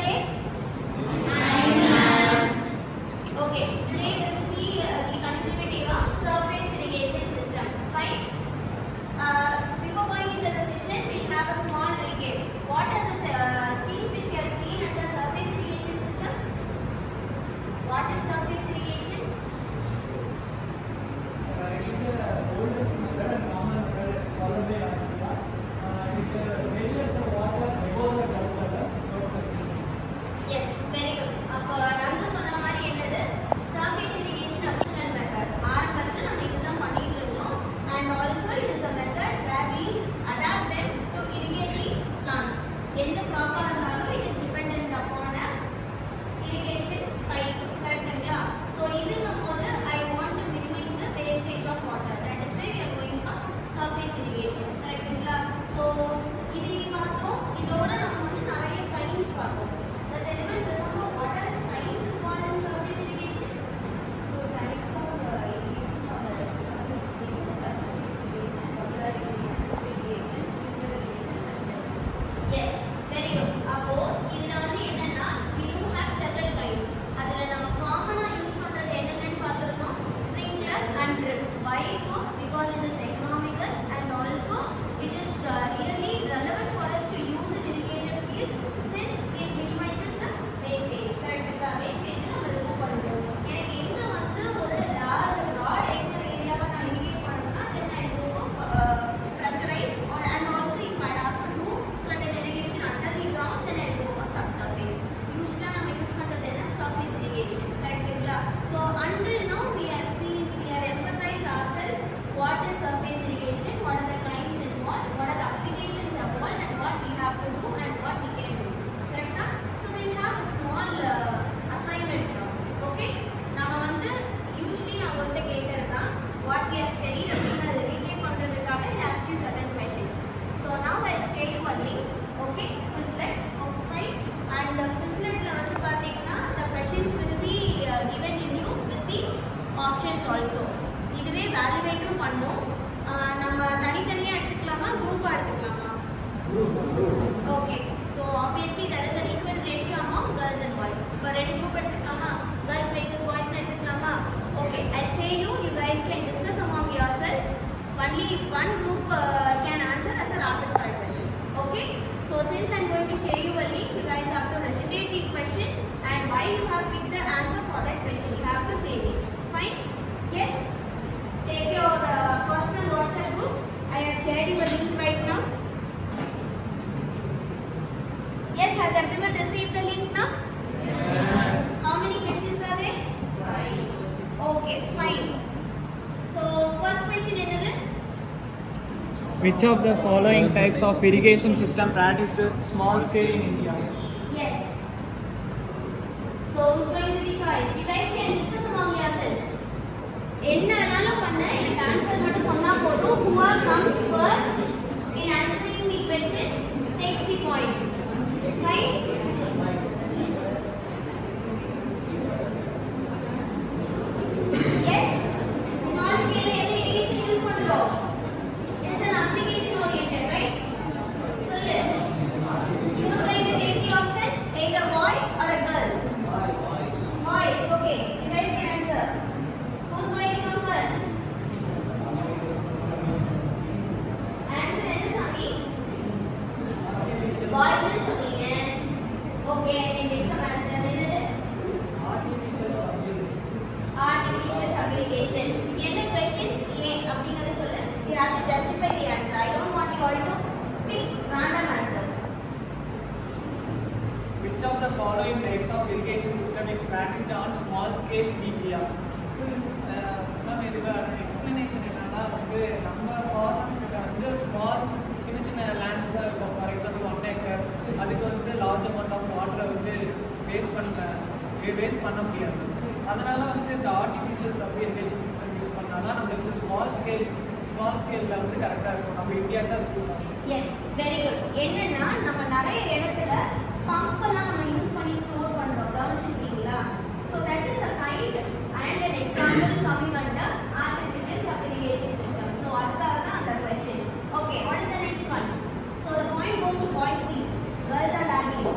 today? Nine. Okay, today we'll see the continuity of surface irrigation system. Fine. Before going into the session, we'll have a small recap. What are the things which we have seen under surface irrigation system? What is surface irrigation? It is the oldest method and common method followed by Africa. It radius of water above the ground level towards the field. Yes, very good. அப்போ நான் சொன்ன மாதிரி என்னது surface irrigation additional method. ஆரம்பத்துல நம்ம இதுதான் பண்ணிட்டு இருந்தோம். And also it is a method where we adapt them to irrigate the plants. எந்த crop இருந்தாலும் it is dependent upon a irrigation type. கரெக்ட்டுங்களா? So இதுங்கும்போது I want to minimize the wastage of water. That is why we are going for surface irrigation. கரெக்ட்டுங்களா? So இது பார்த்தோம். இதோட நம்ம வந்து நிறைய kinds பார்த்தோம். Does anyone remember what are the kinds involved in surface irrigation? So types of irrigation or surface irrigation, subsurface irrigation, popular irrigation, irrigation, sprinkler irrigation, pressure. Yes, very good. அப்போ இதுல வந்து என்னன்னா we do have several kinds. அதுல நம்ம காமனா use பண்றது என்னன்னு பார்த்திருந்தோம். Sprinkler and drip. Why so? Because it is economical and also it is really relevant for us to use in irrigated fields since it minimizes the wastage. Correct? Wastage நம்ம remove பண்ணுவோம். எனக்கு எங்க வந்து ஒரு large broad acre area நான் irrigate பண்ணனும்னா then I go for pressurized and also if I have to do certain irrigation under the ground then I go for subsurface. Usually நம்ம use பண்றது என்ன surface irrigation. Correctங்களா? So until now we have seen we have emphasized ourselves what is surface irrigation, what are the kinds involved, what are the applications involved and what we have to do and what we can do. Correct? So we have a small assignment now. Okay? நாம வந்து usually நான் வந்து கேக்குறதா what we have studied அப்படினா அதை recap பண்றதுக்காக I ask you certain questions. So now I'll share you a link. Okay? Quizlet. Okay? And the Quizletல வந்து பாத்தீங்கன்னா the questions will be given in you with the options also. இதுவே வேலிடேட்டும் பண்ணோம். நம்ம தனித்தனியா எடுத்துக்கலாமா குரூப்பா எடுத்துக்கலாமா? Okay. So obviously there is an equal ratio among girls and boys. இப்போ ரெண்டு குரூப் எடுத்துக்கலாமா? Girls versus boys எடுத்துக்கலாமா? Okay. I'll say you guys can discuss among yourself. Only one group can answer as a rapid fire question. Okay? So since I'm going to share you a link, you guys have to recitate the question and why you have picked the answer for that question. You have to say it. Fine? Yes? Take your personal WhatsApp group. I have shared you a link right now. Yes, has everyone received the link now? Yes. How many questions are there? 5. Okay, fine. So first question என்னது? Which of the following types of irrigation system practiced small scale in India? Yes. So who's going to the choice? You guys can discuss among yourselves. என்ன வேணாலும் பண்ண எனக்கு answer மட்டும் சொன்னா போதும். Whoever comes first in answering the question takes the point. Fine? Yes? Small scale irrigation use பண்றோம். It is an application oriented, right? சொல்லு. Who's going to take the option? Either boy or a girl? Boys. Okay. You guys can answer. Who's going to come first? Answer என்ன சாமி? Boys ன்னு சொன்னீங்க. Okay, I can take some answers. என்னது? Artificial sublimation. என்ன question? A அப்படிங்கறது சொல்லு. You have to justify the answer. I don't want you all to pick random answers. Which of the following types of irrigation system is practiced on small scale in India? Ma'am இதுக்கு explanation என்னன்னா வந்து நம்ம farmers கிட்ட வந்து small சின்ன சின்ன lands தான் இருக்கும். ஃபார் எக்ஸாம்பிள் 1 ஏக்கர் அதுக்கு வந்து லார்ஜ் அமௌண்ட் ஆஃப் வாட்டரை வந்து வேஸ்ட் பண்ண முடியாது. அதனால வந்து இந்த artificial sub irrigation system use பண்ணாதான் நம்மளுக்கு ஸ்மால் ஸ்கேல்ல வந்து கரெக்டாக இருக்கும். நம்ம இந்தியா தான் சொல்லலாம். Yes, very good. என்னன்னா நம்ம நிறைய இடத்துல பம்ப் எல்லாம் நம்ம யூஸ் பண்ணி ஸ்டோர் பண்றோம். கவனிச்சிருக்கீங்களா? So that is a kind and an example coming under artificial sub irrigation system. So அதுக்காக தான் அந்த question. Okay, what is the next one? So the point goes to boys team. Girls are lagging.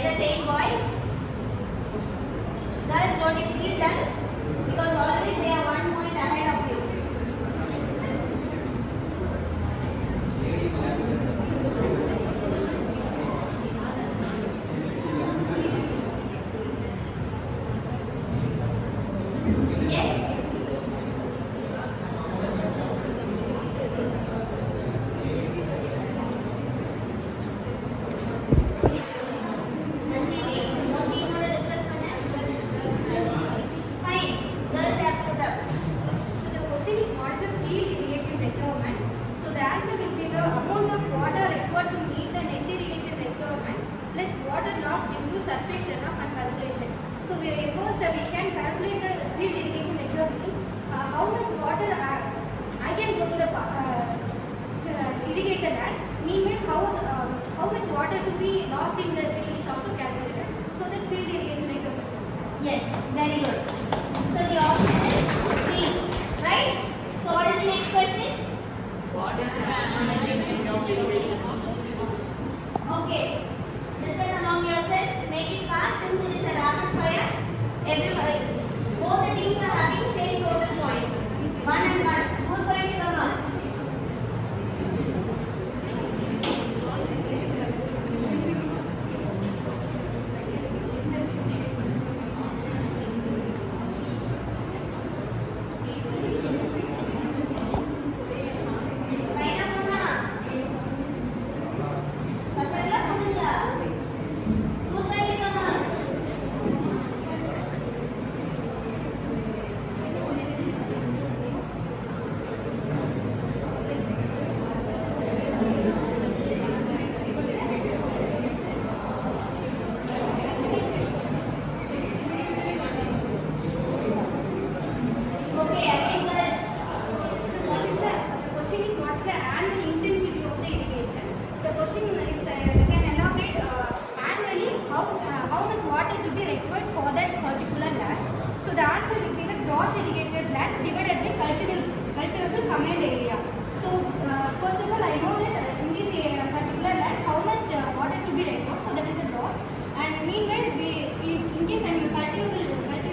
Is the same boys? Girls, don't you feel done? Because already they are 1 point ahead of you. Yes. Surface runoff and filtration. So we can calculate the field irrigation ratio means how much water I can go to the irrigate the land. Meanwhile, how much water to be lost in the field is also calculated. So that field irrigation ratio. Yes, very good. So the option is C, right? So what is the next question? What is the implementation of irrigation? Okay. Discuss among yourself. Make it fast since it is a rapid fire. Everybody, both the teams are having same total points. 1 and 1. Who's going to come on? So the answer will be the gross irrigated land divided by cultivable command area. So first of all, I know that in this particular land how much water to be required. So that is the gross. And meanwhile, in case I am cultivable, if I do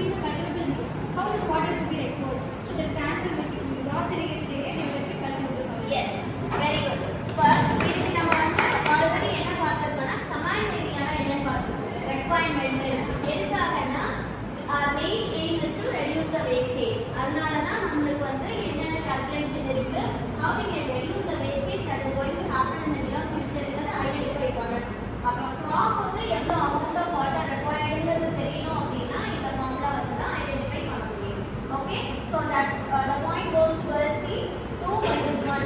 in a cultivable means how much water to be required. So that the answer will be gross irrigated area divided by cultivable command. Yes, very good. First, இதுக்கு நம்ம வந்து already என்ன பார்த்திருக்கோம்னா command area என்ன பார்த்திருக்கோம். Requirement எதுக்காகனா our main aim is to reduce the wastage. அதனால தான் நமக்கு வந்து என்னென்ன calculation இருக்கு, how we can reduce the wastage that is going to happen in the near future ங்கறத ஐடென்டிஃபை பண்ணணும். அப்ப crop வந்து எவ்வளவு amount of water requiredங்கிறது தெரியணும் அப்படினா இந்த ஃபார்முலா வச்சு தான் ஐடென்டிஃபை பண்ண முடியும். Okay, so that the point goes to girls team 2 minus 1.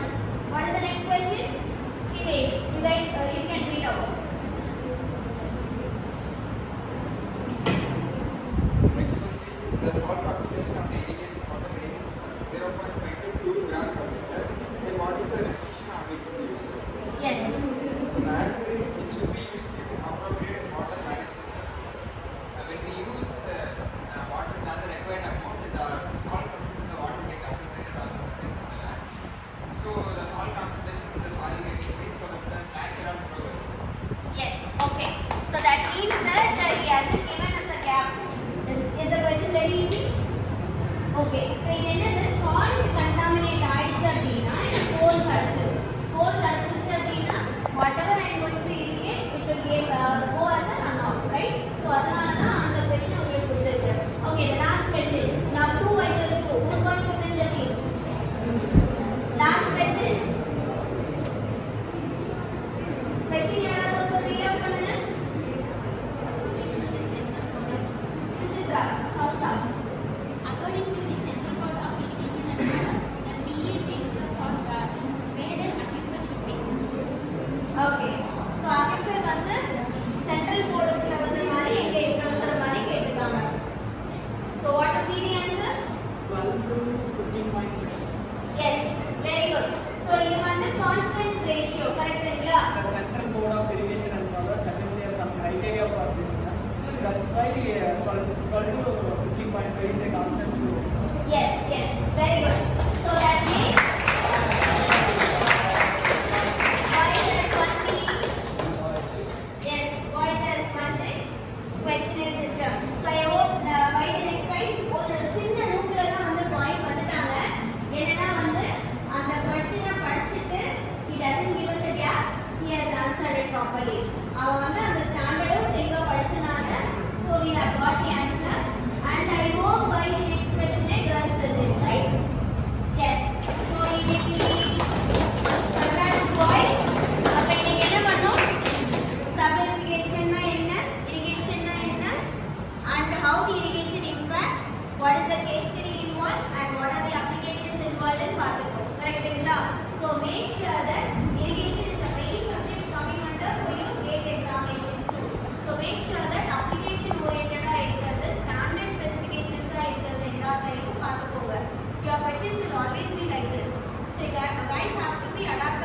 What is the next question? Kivesh, you guys you can read out. The salt concentration of the irrigation water range is 0.5 to 2 gram per liter. Then what is the restriction of its use? Yes. So the answer is it should be used to appropriate water management. When we use water than the required amount, the salt percent in the water gets accumulated on the surface of the land. So the salt concentration in the soil gets increased so that the land cannot grow well. Yes. Okay. So that means that he hasn't given us a gap. Is the question very easy? Okay. So in என்னது salt contaminate ஆயிடுச்சு அப்படினா இது pores அடைச்சிருச்சு அப்படினா whatever I am going to irrigate it will go as a runoff, right? So அதனால தான் அந்த question உங்களுக்கு கொடுத்திருக்கு. Okay, the last question. Now 2 versus 2. Who's going to win the team? Last question. Question யாராவது ஒருத்தர் read out பண்ணுங்க. Suchitra, sounds up. According to the Central Board of Irrigation and Water, the PA ratio for the grade and aquifer should be. Okay. So aquifer வந்து central boardக்கு தகுந்த மாதிரி எங்க இருக்கணும்ங்கற மாதிரி கேட்டிருக்காங்க. So what will be the answer? 12 to 15.5. Yes, very good. So இது வந்து constant ratio, correctங்களா? The Central Board of Irrigation and Water suggests here some criteria for this. That's why 12 to 15.5 is a constant rule. Yes, very good. So that means y is 20 properly. அவன் வந்து அந்த ஸ்டாண்டர்டும் தெளிவா படிச்சனால so we have got the answer and I hope by the next question girls will do it, right? Yes. So immediately congrats boys. அப்ப நீங்க என்ன பண்ணணும்? Sub irrigation na enna, irrigation na enna, and how the irrigation impacts, what is the case study involved and what are the applications involved in பார்த்துக்கோ. கரெக்ட்டுங்களா? So make sure that irrigation is a main subject coming under for your GATE examinations too. So make sure that application oriented ஆ இருக்கிறது, standard specifications ஆ இருக்கிறது எல்லாத்தையும் பார்த்துக்கோங்க. Your questions will always be like this. So you guys have to be adaptable